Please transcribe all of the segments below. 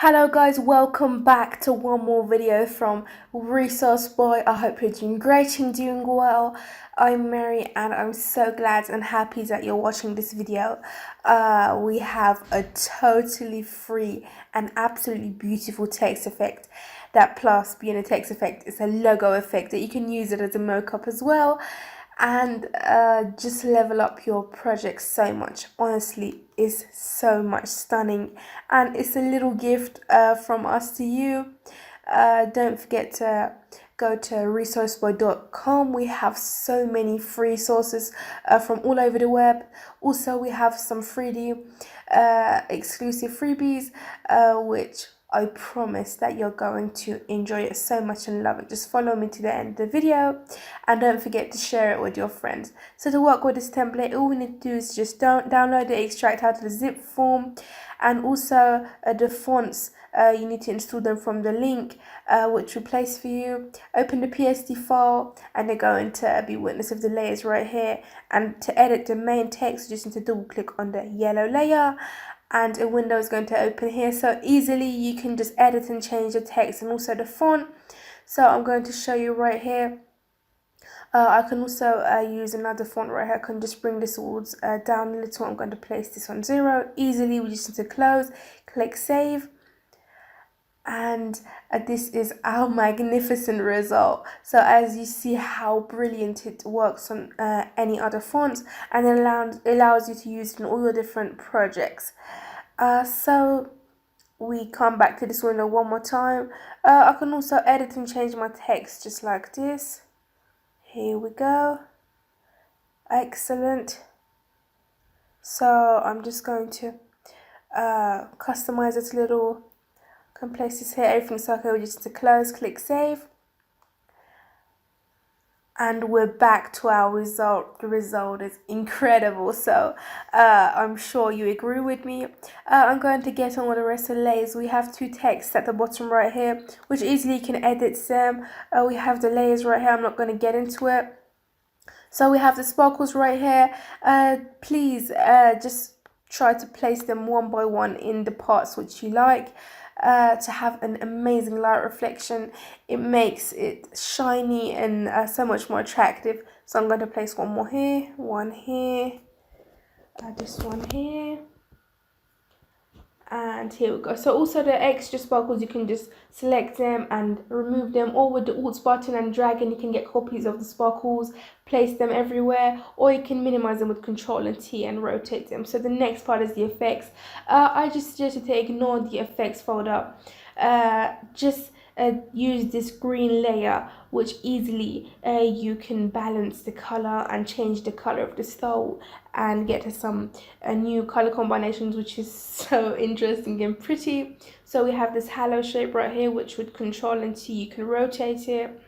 Hello guys, welcome back to one more video from Resource Boy. I hope you're doing great and doing well. I'm Mary and I'm so glad and happy that you're watching this video. We have a totally free and absolutely beautiful text effect. That plus being a text effect is a logo effect that you can use it as a mockup as well, and just level up your project so much. Honestly, it's so much stunning, and it's a little gift from us to you. Don't forget to go to resourceboy.com. We have so many free sources from all over the web. Also, we have some 3D exclusive freebies which I promise that you're going to enjoy it so much and love it. Just follow me to the end of the video and don't forget to share it with your friends. So to work with this template, all we need to do is just download the extract out of the zip form, and also the fonts, you need to install them from the link which we place for you. Open the PSD file and they're going to be witness of the layers right here. And to edit the main text, you just need to double click on the yellow layer and a window is going to open here. So easily you can just edit and change the text and also the font. So I'm going to show you right here. I can also use another font right here. I can just bring this towards down a little. I'm going to place this on 0. Easily, we just need to close, click save. And this is our magnificent result. So as you see how brilliant it works on any other fonts, and it allows you to use it in all your different projects. So we come back to this window one more time. I can also edit and change my text just like this. Here we go. Excellent. So I'm just going to customize it a little. Can place this here. Everything's okay. We just need to close, click save. And we're back to our result. The result is incredible. So I'm sure you agree with me. I'm going to get on with the rest of the layers. We have two texts at the bottom right here, which easily you can edit them. We have the layers right here. I'm not going to get into it. So we have the sparkles right here. Please just try to place them one by one in the parts which you like. To have an amazing light reflection. It makes it shiny and so much more attractive. So I'm going to place one here, this one here, and here we go. So also the extra sparkles, you can just select them and remove them, or with the Alt button and drag, and you can get copies of the sparkles, place them everywhere, or you can minimize them with Control and T and rotate them. So the next part is the effects. I just suggest you to ignore the effects folder. Just use this green layer, which easily you can balance the color and change the color of the style and get some new color combinations, which is so interesting and pretty. So we have this halo shape right here, which with Control and T you can rotate it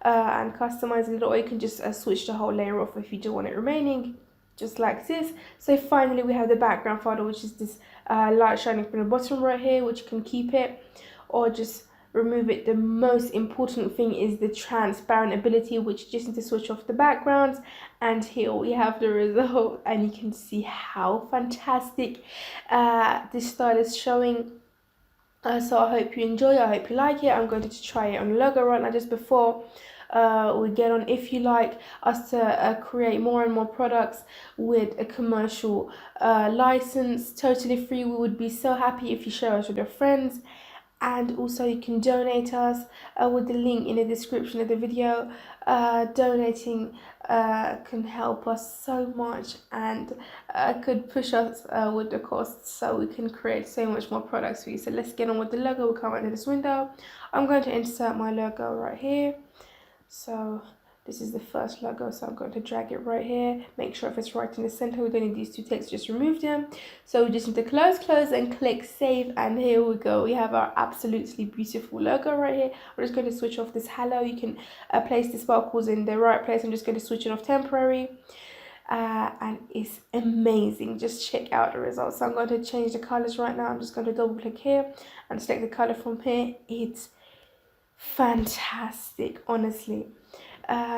and customize it, or you can just switch the whole layer off if you don't want it remaining, just like this. So finally we have the background folder, which is this light shining from the bottom right here, which you can keep it or just remove it. The most important thing is the transparent ability, which you just need to switch off the backgrounds. And here we have the result, and you can see how fantastic this style is showing. So I hope you enjoy it, I hope you like it. I'm going to try it on the logo right now just before we get on. If you like us to create more and more products with a commercial license, totally free, we would be so happy if you share us with your friends. And also you can donate us with the link in the description of the video. Donating can help us so much and could push us with the costs, so we can create so much more products for you. So let's get on with the logo. We'll come into this window. I'm going to insert my logo right here. So this is the first logo, so I'm going to drag it right here. Make sure if it's right in the center. We don't need these two texts, just remove them. So we just need to close and click save, and here we go. We have our absolutely beautiful logo right here. I'm just going to switch off this halo. You can place the sparkles in the right place. I'm just going to switch it off temporary. And it's amazing. Just check out the results. So I'm going to change the colors right now. I'm just going to double click here and select the color from here. It's fantastic, honestly.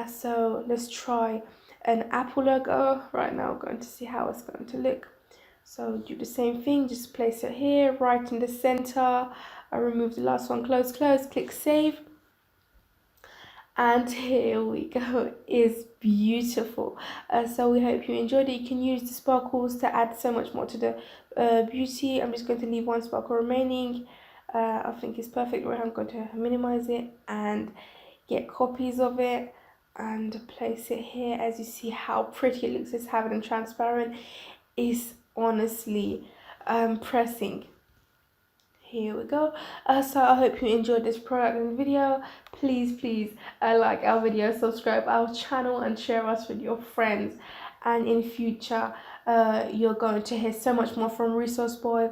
So let's try an apple logo right now. I'm going to see how it's going to look. So do the same thing, just place it here, right in the center. I remove the last one, close, click save. And here we go. It's beautiful. So we hope you enjoyed it. You can use the sparkles to add so much more to the beauty. I'm just going to leave one sparkle remaining. I think it's perfect. I'm going to minimize it and get copies of it and place it here. As you see how pretty it looks, it's having and transparent. Is honestly pressing. Here we go. So I hope you enjoyed this product and video. Please like our video, subscribe our channel, and share us with your friends. And in future you're going to hear so much more from Resource Boy.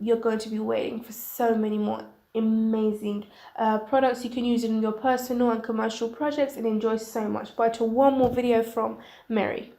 You're going to be waiting for so many more amazing products. You can use it in your personal and commercial projects and enjoy so much. But to one more video from Mary.